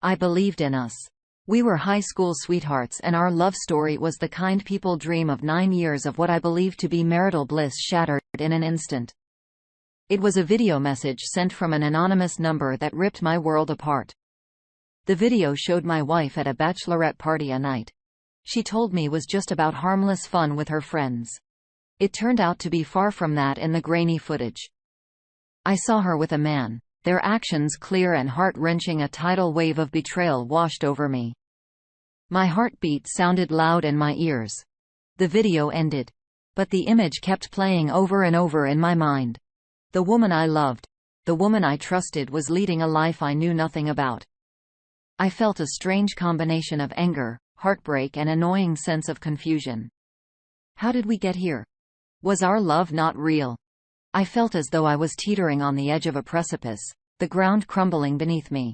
I believed in us. We were high school sweethearts, and our love story was the kind people dream of. 9 years of what I believed to be marital bliss shattered in an instant. It was a video message sent from an anonymous number that ripped my world apart. The video showed my wife at a bachelorette party a night she told me was just about harmless fun with her friends. It turned out to be far from that in the grainy footage. I saw her with a man, their actions clear and heart-wrenching. A tidal wave of betrayal washed over me. My heartbeat sounded loud in my ears. The video ended. But the image kept playing over and over in my mind. The woman I loved, the woman I trusted, was leading a life I knew nothing about. I felt a strange combination of anger, heartbreak, and annoying sense of confusion. How did we get here? Was our love not real? I felt as though I was teetering on the edge of a precipice, the ground crumbling beneath me.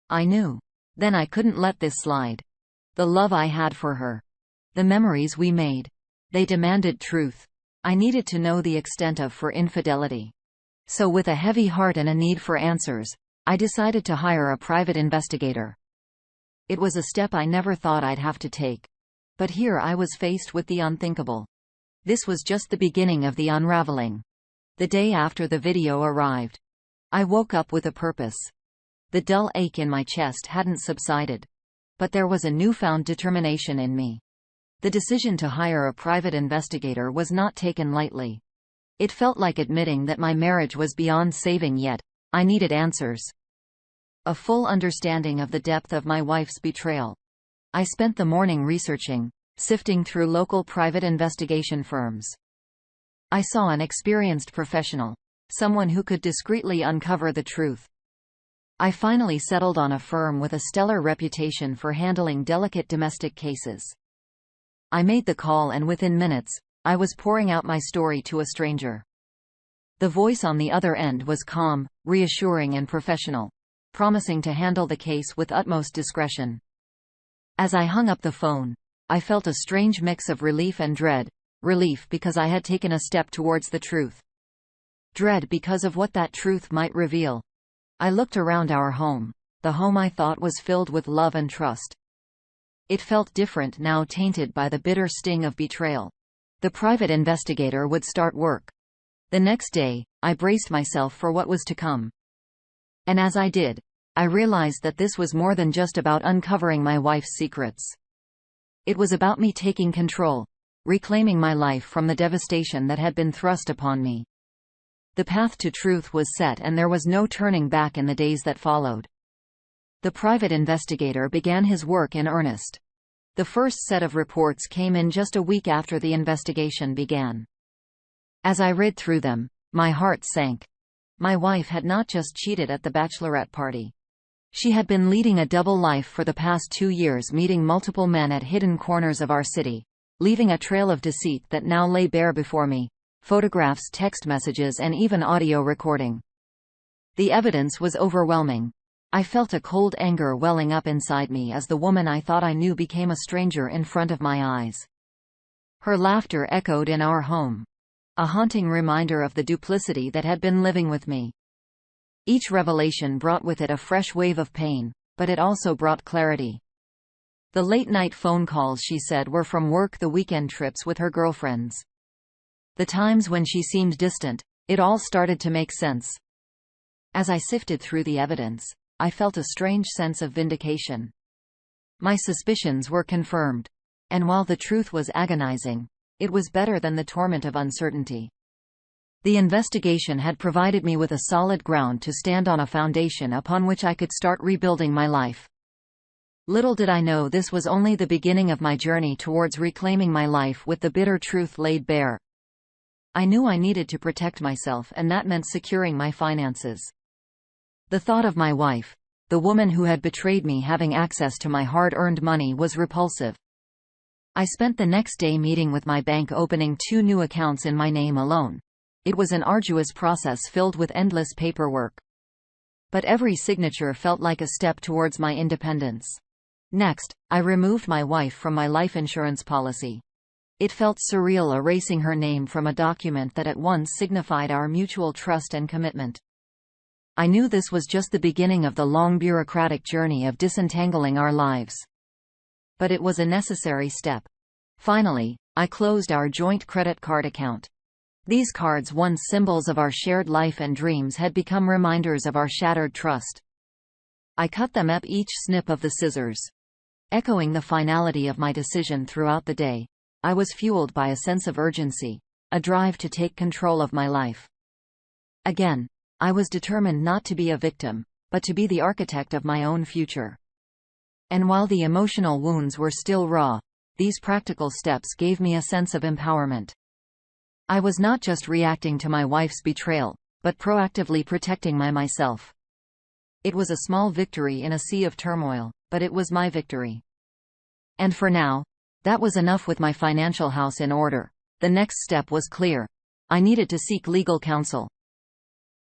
I knew. Then I couldn't let this slide. The love I had for her. The memories we made. They demanded truth. I needed to know the extent of her infidelity. So with a heavy heart and a need for answers, I decided to hire a private investigator. It was a step I never thought I'd have to take. But here I was faced with the unthinkable. This was just the beginning of the unraveling. The day after the video arrived, I woke up with a purpose. The dull ache in my chest hadn't subsided. But there was a newfound determination in me. The decision to hire a private investigator was not taken lightly. It felt like admitting that my marriage was beyond saving, yet I needed answers. A full understanding of the depth of my wife's betrayal. I spent the morning researching, sifting through local private investigation firms. I saw an experienced professional, someone who could discreetly uncover the truth. I finally settled on a firm with a stellar reputation for handling delicate domestic cases. I made the call, and within minutes, I was pouring out my story to a stranger. The voice on the other end was calm, reassuring, and professional, promising to handle the case with utmost discretion. As I hung up the phone, I felt a strange mix of relief and dread. Relief because I had taken a step towards the truth. Dread because of what that truth might reveal. I looked around our home, the home I thought was filled with love and trust. It felt different now, tainted by the bitter sting of betrayal. The private investigator would start work. The next day, I braced myself for what was to come. And as I did, I realized that this was more than just about uncovering my wife's secrets. It was about me taking control, reclaiming my life from the devastation that had been thrust upon me. The path to truth was set, and there was no turning back in the days that followed. The private investigator began his work in earnest. The first set of reports came in just a week after the investigation began. As I read through them, my heart sank. My wife had not just cheated at the bachelorette party. She had been leading a double life for the past 2 years, meeting multiple men at hidden corners of our city, leaving a trail of deceit that now lay bare before me: photographs, text messages, and even audio recording. The evidence was overwhelming. I felt a cold anger welling up inside me as the woman I thought I knew became a stranger in front of my eyes. Her laughter echoed in our home, a haunting reminder of the duplicity that had been living with me. Each revelation brought with it a fresh wave of pain, but it also brought clarity. The late-night phone calls, she said, were from work, the weekend trips with her girlfriends. The times when she seemed distant, it all started to make sense. As I sifted through the evidence, I felt a strange sense of vindication. My suspicions were confirmed. And while the truth was agonizing, it was better than the torment of uncertainty. The investigation had provided me with a solid ground to stand on, a foundation upon which I could start rebuilding my life. Little did I know this was only the beginning of my journey towards reclaiming my life with the bitter truth laid bare. I knew I needed to protect myself, and that meant securing my finances. The thought of my wife, the woman who had betrayed me, having access to my hard-earned money was repulsive. I spent the next day meeting with my bank, opening 2 new accounts in my name alone. It was an arduous process filled with endless paperwork. But every signature felt like a step towards my independence. Next, I removed my wife from my life insurance policy. It felt surreal erasing her name from a document that at once signified our mutual trust and commitment. I knew this was just the beginning of the long bureaucratic journey of disentangling our lives. But it was a necessary step. Finally, I closed our joint credit card account. These cards, once symbols of our shared life and dreams, had become reminders of our shattered trust. I cut them up, each snip of the scissors. Echoing the finality of my decision throughout the day, I was fueled by a sense of urgency, a drive to take control of my life. Again, I was determined not to be a victim, but to be the architect of my own future. And while the emotional wounds were still raw, these practical steps gave me a sense of empowerment. I was not just reacting to my wife's betrayal, but proactively protecting myself. It was a small victory in a sea of turmoil, but it was my victory. And for now, that was enough. With my financial house in order, the next step was clear. I needed to seek legal counsel.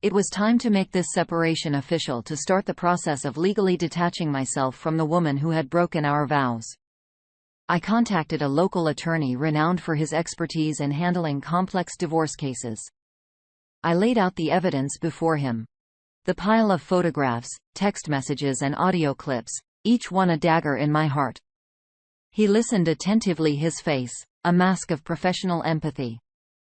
It was time to make this separation official, to start the process of legally detaching myself from the woman who had broken our vows. I contacted a local attorney renowned for his expertise in handling complex divorce cases. I laid out the evidence before him. The pile of photographs, text messages and audio clips, each one a dagger in my heart. He listened attentively, his face a mask of professional empathy.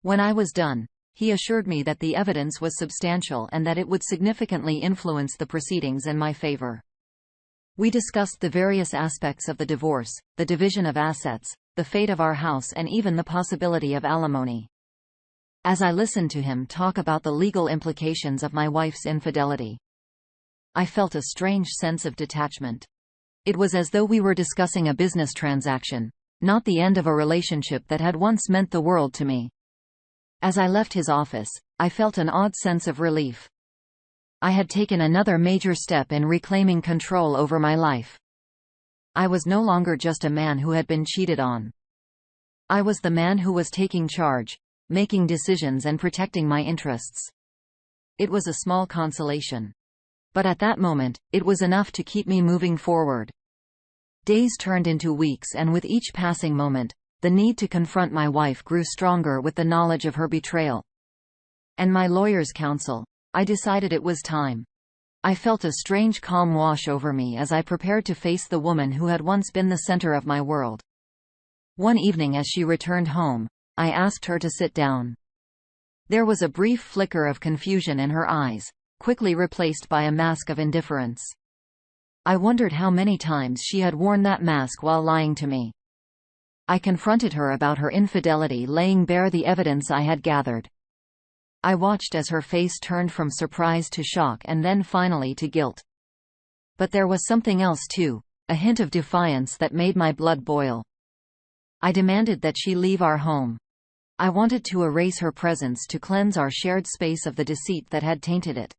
When I was done, he assured me that the evidence was substantial and that it would significantly influence the proceedings in my favor. We discussed the various aspects of the divorce, the division of assets, the fate of our house, and even the possibility of alimony. As I listened to him talk about the legal implications of my wife's infidelity, I felt a strange sense of detachment. It was as though we were discussing a business transaction, not the end of a relationship that had once meant the world to me. As I left his office, I felt an odd sense of relief. I had taken another major step in reclaiming control over my life. I was no longer just a man who had been cheated on. I was the man who was taking charge, making decisions and protecting my interests. It was a small consolation. But at that moment, it was enough to keep me moving forward. Days turned into weeks, and with each passing moment, the need to confront my wife grew stronger. With the knowledge of her betrayal and my lawyer's counsel, I decided it was time. I felt a strange calm wash over me as I prepared to face the woman who had once been the center of my world. One evening, as she returned home, I asked her to sit down. There was a brief flicker of confusion in her eyes, quickly replaced by a mask of indifference. I wondered how many times she had worn that mask while lying to me. I confronted her about her infidelity, laying bare the evidence I had gathered. I watched as her face turned from surprise to shock and then finally to guilt. But there was something else too, a hint of defiance that made my blood boil. I demanded that she leave our home. I wanted to erase her presence, to cleanse our shared space of the deceit that had tainted it.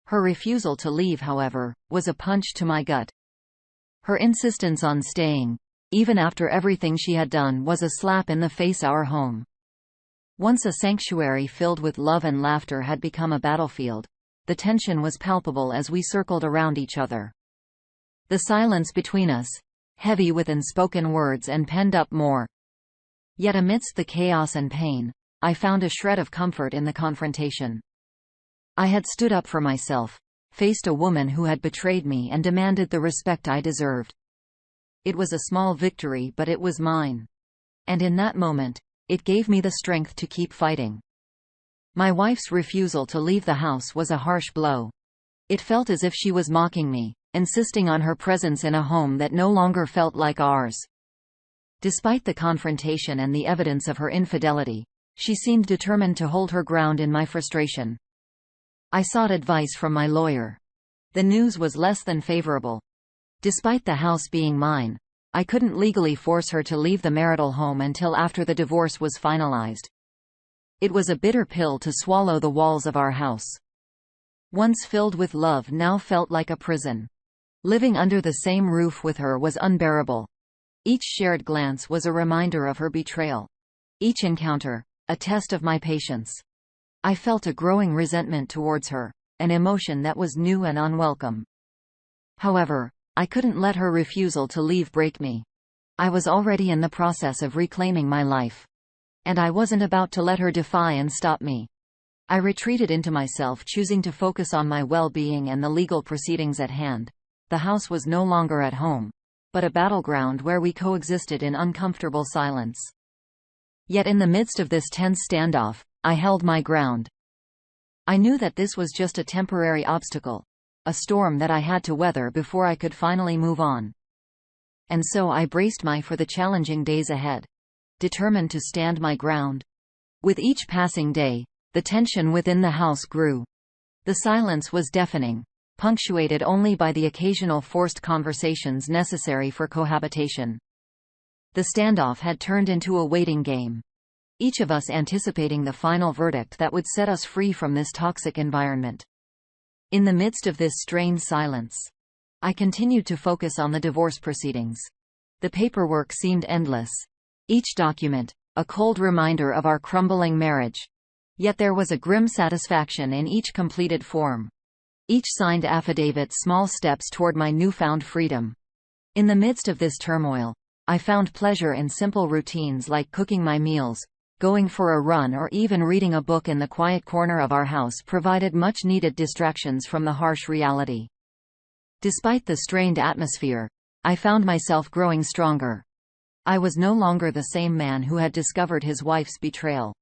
Her refusal to leave, however, was a punch to my gut. Her insistence on staying, even after everything she had done, was a slap in the face. Our home, once a sanctuary filled with love and laughter, had become a battlefield. The tension was palpable as we circled around each other. The silence between us, heavy with unspoken words and penned up more. Yet amidst the chaos and pain, I found a shred of comfort in the confrontation. I had stood up for myself, faced a woman who had betrayed me, and demanded the respect I deserved. It was a small victory, but it was mine. And in that moment, it gave me the strength to keep fighting. My wife's refusal to leave the house was a harsh blow. It felt as if she was mocking me, insisting on her presence in a home that no longer felt like ours. Despite the confrontation and the evidence of her infidelity, she seemed determined to hold her ground in my frustration. I sought advice from my lawyer. The news was less than favorable. Despite the house being mine, I couldn't legally force her to leave the marital home until after the divorce was finalized. It was a bitter pill to swallow. The walls of our house, once filled with love, now felt like a prison. Living under the same roof with her was unbearable. Each shared glance was a reminder of her betrayal. Each encounter, a test of my patience. I felt a growing resentment towards her, an emotion that was new and unwelcome. However, I couldn't let her refusal to leave break me. I was already in the process of reclaiming my life. And I wasn't about to let her defy and stop me. I retreated into myself, choosing to focus on my well-being and the legal proceedings at hand. The house was no longer at home, but a battleground where we coexisted in uncomfortable silence. Yet in the midst of this tense standoff, I held my ground. I knew that this was just a temporary obstacle, a storm that I had to weather before I could finally move on. And so I braced myself for the challenging days ahead, determined to stand my ground. With each passing day, the tension within the house grew. The silence was deafening, punctuated only by the occasional forced conversations necessary for cohabitation. The standoff had turned into a waiting game, each of us anticipating the final verdict that would set us free from this toxic environment. In the midst of this strained silence, I continued to focus on the divorce proceedings. The paperwork seemed endless, each document a cold reminder of our crumbling marriage. Yet there was a grim satisfaction in each completed form, each signed affidavit small steps toward my newfound freedom. In the midst of this turmoil, I found pleasure in simple routines like cooking my meals, going for a run, or even reading a book in the quiet corner of our house provided much-needed distractions from the harsh reality. Despite the strained atmosphere, I found myself growing stronger. I was no longer the same man who had discovered his wife's betrayal.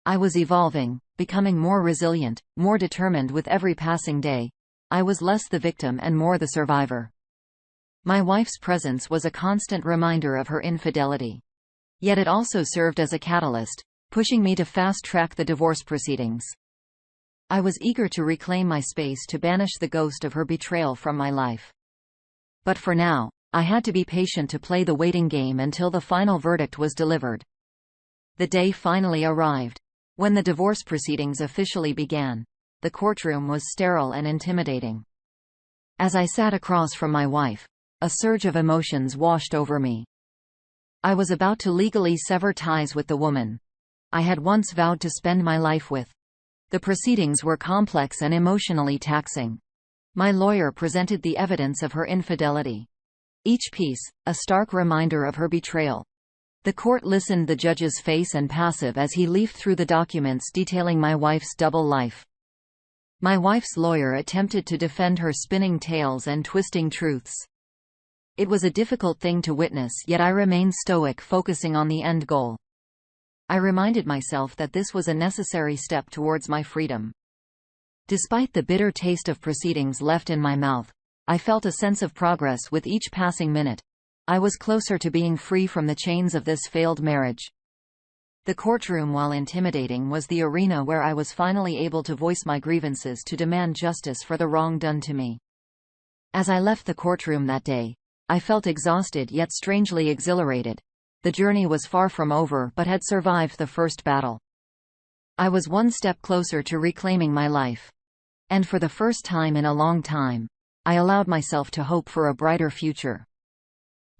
I was evolving, becoming more resilient, more determined with every passing day. I was less the victim and more the survivor. My wife's presence was a constant reminder of her infidelity. Yet it also served as a catalyst, pushing me to fast-track the divorce proceedings. I was eager to reclaim my space, to banish the ghost of her betrayal from my life. But for now, I had to be patient, to play the waiting game until the final verdict was delivered. The day finally arrived. When the divorce proceedings officially began, the courtroom was sterile and intimidating. As I sat across from my wife, a surge of emotions washed over me. I was about to legally sever ties with the woman I had once vowed to spend my life with. The proceedings were complex and emotionally taxing. My lawyer presented the evidence of her infidelity, each piece a stark reminder of her betrayal. The court listened, the judge's face and passive as he leafed through the documents detailing my wife's double life. My wife's lawyer attempted to defend her, spinning tales and twisting truths. It was a difficult thing to witness, yet I remained stoic, focusing on the end goal. I reminded myself that this was a necessary step towards my freedom. Despite the bitter taste of proceedings left in my mouth, I felt a sense of progress with each passing minute. I was closer to being free from the chains of this failed marriage. The courtroom, while intimidating, was the arena where I was finally able to voice my grievances, to demand justice for the wrong done to me. As I left the courtroom that day, I felt exhausted yet strangely exhilarated. The journey was far from over, but had survived the first battle. I was one step closer to reclaiming my life. And for the first time in a long time, I allowed myself to hope for a brighter future.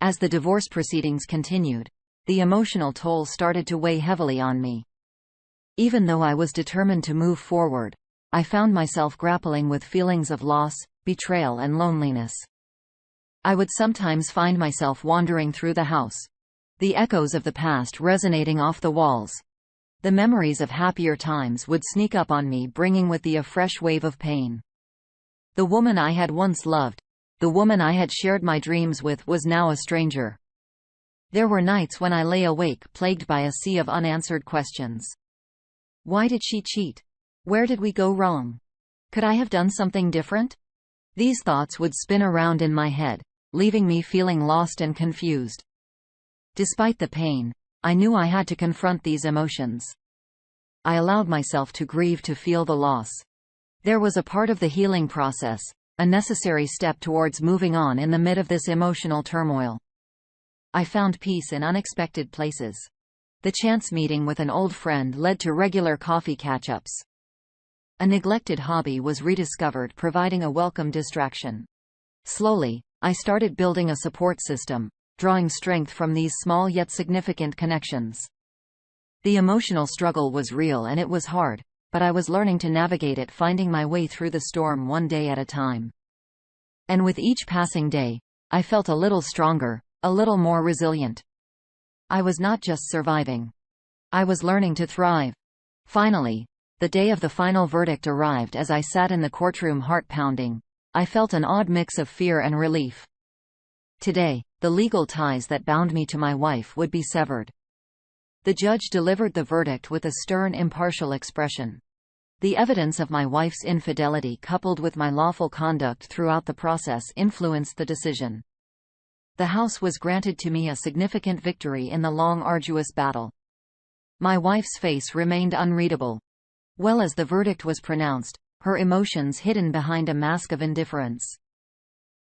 As the divorce proceedings continued, the emotional toll started to weigh heavily on me. Even though I was determined to move forward, I found myself grappling with feelings of loss, betrayal, and loneliness. I would sometimes find myself wandering through the house, the echoes of the past resonating off the walls. The memories of happier times would sneak up on me, bringing with them a fresh wave of pain. The woman I had once loved, the woman I had shared my dreams with, was now a stranger. There were nights when I lay awake, plagued by a sea of unanswered questions. Why did she cheat? Where did we go wrong? Could I have done something different? These thoughts would spin around in my head, leaving me feeling lost and confused. Despite the pain, I knew I had to confront these emotions. I allowed myself to grieve, to feel the loss. There was a part of the healing process, a necessary step towards moving on in the midst of this emotional turmoil. I found peace in unexpected places. The chance meeting with an old friend led to regular coffee catch-ups. A neglected hobby was rediscovered, providing a welcome distraction. Slowly, I started building a support system, drawing strength from these small yet significant connections. The emotional struggle was real and it was hard, but I was learning to navigate it, finding my way through the storm one day at a time. And with each passing day, I felt a little stronger, a little more resilient. I was not just surviving. I was learning to thrive. Finally, The day of the final verdict arrived as I sat in the courtroom, heart pounding. I felt an odd mix of fear and relief. Today, the legal ties that bound me to my wife would be severed. The judge delivered the verdict with a stern, impartial expression. The evidence of my wife's infidelity coupled with my lawful conduct throughout the process influenced the decision. The house was granted to me, a significant victory in the long, arduous battle. My wife's face remained unreadable. Well, as the verdict was pronounced, her emotions hidden behind a mask of indifference.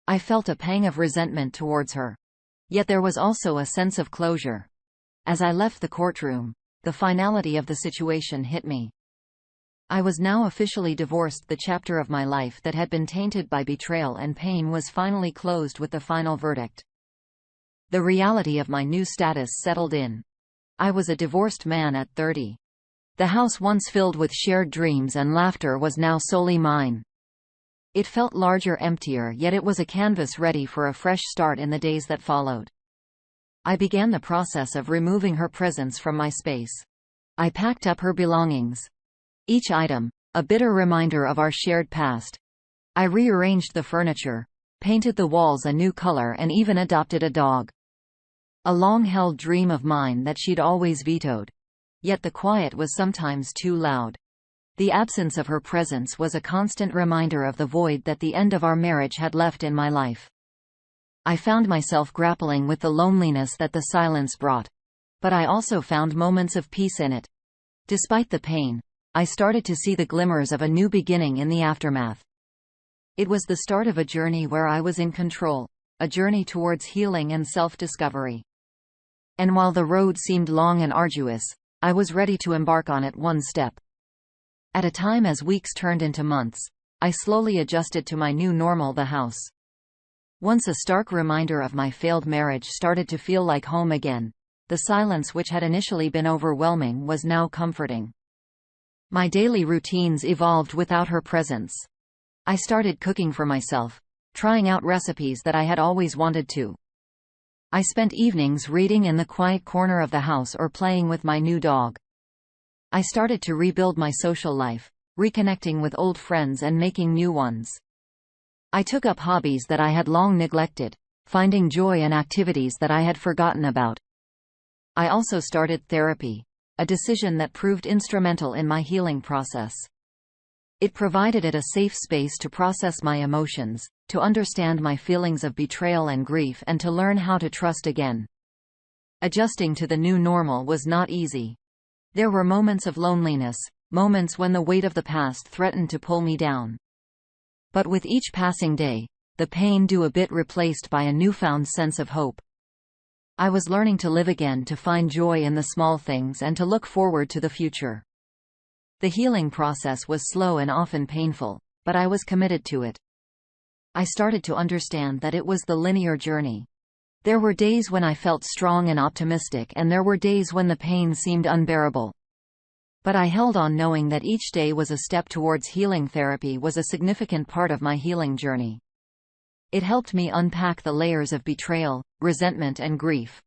I felt a pang of resentment towards her. Yet there was also a sense of closure. As I left the courtroom, the finality of the situation hit me. I was now officially divorced. The chapter of my life that had been tainted by betrayal and pain was finally closed with the final verdict. The reality of my new status settled in. I was a divorced man at 30. The house once filled with shared dreams and laughter was now solely mine. It felt larger, emptier, yet it was a canvas ready for a fresh start in the days that followed. I began the process of removing her presence from my space. I packed up her belongings. Each item, a bitter reminder of our shared past. I rearranged the furniture, painted the walls a new color, and even adopted a dog. A long-held dream of mine that she'd always vetoed. Yet the quiet was sometimes too loud. The absence of her presence was a constant reminder of the void that the end of our marriage had left in my life. I found myself grappling with the loneliness that the silence brought. But I also found moments of peace in it. Despite the pain, I started to see the glimmers of a new beginning in the aftermath. It was the start of a journey where I was in control, a journey towards healing and self-discovery. And while the road seemed long and arduous, I was ready to embark on it one step at a time. As weeks turned into months, I slowly adjusted to my new normal, the house. Once a stark reminder of my failed marriage started to feel like home again. The silence which had initially been overwhelming was now comforting. My daily routines evolved without her presence. I started cooking for myself, trying out recipes that I had always wanted to. I spent evenings reading in the quiet corner of the house or playing with my new dog. I started to rebuild my social life, reconnecting with old friends and making new ones. I took up hobbies that I had long neglected, finding joy in activities that I had forgotten about. I also started therapy, a decision that proved instrumental in my healing process. It provided a safe space to process my emotions, to understand my feelings of betrayal and grief, and to learn how to trust again. Adjusting to the new normal was not easy. There were moments of loneliness, moments when the weight of the past threatened to pull me down. But with each passing day, the pain grew a bit, replaced by a newfound sense of hope. I was learning to live again, to find joy in the small things and to look forward to the future. The healing process was slow and often painful, but I was committed to it. I started to understand that it was the linear journey. There were days when I felt strong and optimistic, and there were days when the pain seemed unbearable. But I held on, knowing that each day was a step towards healing. Therapy was a significant part of my healing journey. It helped me unpack the layers of betrayal, resentment, and grief.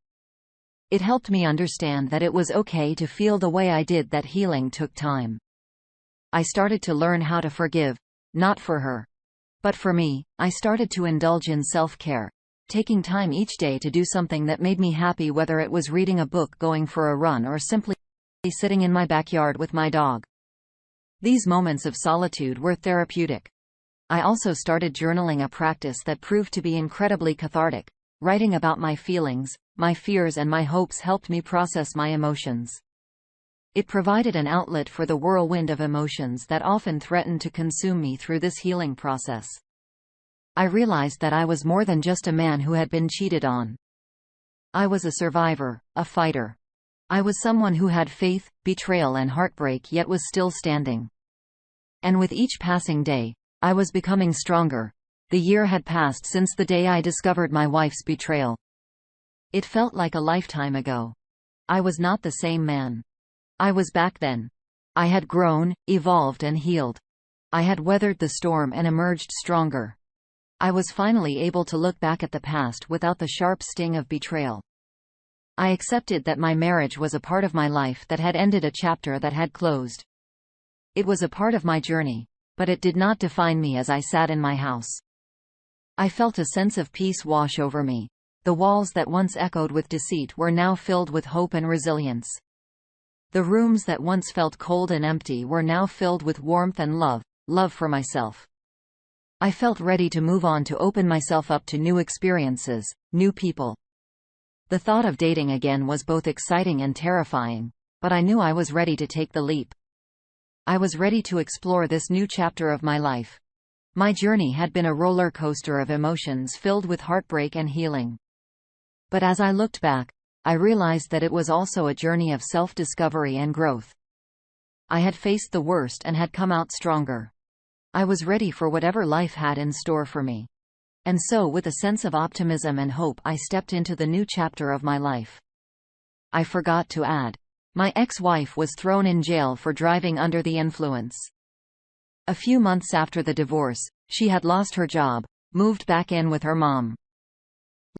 It helped me understand that it was okay to feel the way I did, that healing took time. I started to learn how to forgive, not for her, but for me. I started to indulge in self-care, taking time each day to do something that made me happy, whether it was reading a book, going for a run, or simply sitting in my backyard with my dog. These moments of solitude were therapeutic. I also started journaling, a practice that proved to be incredibly cathartic. Writing about my feelings, my fears, and my hopes helped me process my emotions. It provided an outlet for the whirlwind of emotions that often threatened to consume me. Through this healing process, I realized that I was more than just a man who had been cheated on. I was a survivor, a fighter. I was someone who had faith, betrayal, and heartbreak, yet was still standing. And with each passing day, I was becoming stronger. The year had passed since the day I discovered my wife's betrayal. It felt like a lifetime ago. I was not the same man I was back then. I had grown, evolved, and healed. I had weathered the storm and emerged stronger. I was finally able to look back at the past without the sharp sting of betrayal. I accepted that my marriage was a part of my life that had ended, a chapter that had closed. It was a part of my journey, but it did not define me as I sat in my house. I felt a sense of peace wash over me. The walls that once echoed with deceit were now filled with hope and resilience. The rooms that once felt cold and empty were now filled with warmth and love for myself. I felt ready to move on, to open myself up to new experiences, new people. The thought of dating again was both exciting and terrifying, but I knew I was ready to take the leap. I was ready to explore this new chapter of my life. My journey had been a roller coaster of emotions filled with heartbreak and healing. But as I looked back, I realized that it was also a journey of self-discovery and growth. I had faced the worst and had come out stronger. I was ready for whatever life had in store for me. And so, with a sense of optimism and hope, I stepped into the new chapter of my life. I forgot to add. My ex-wife was thrown in jail for driving under the influence. A few months after the divorce, she had lost her job, moved back in with her mom,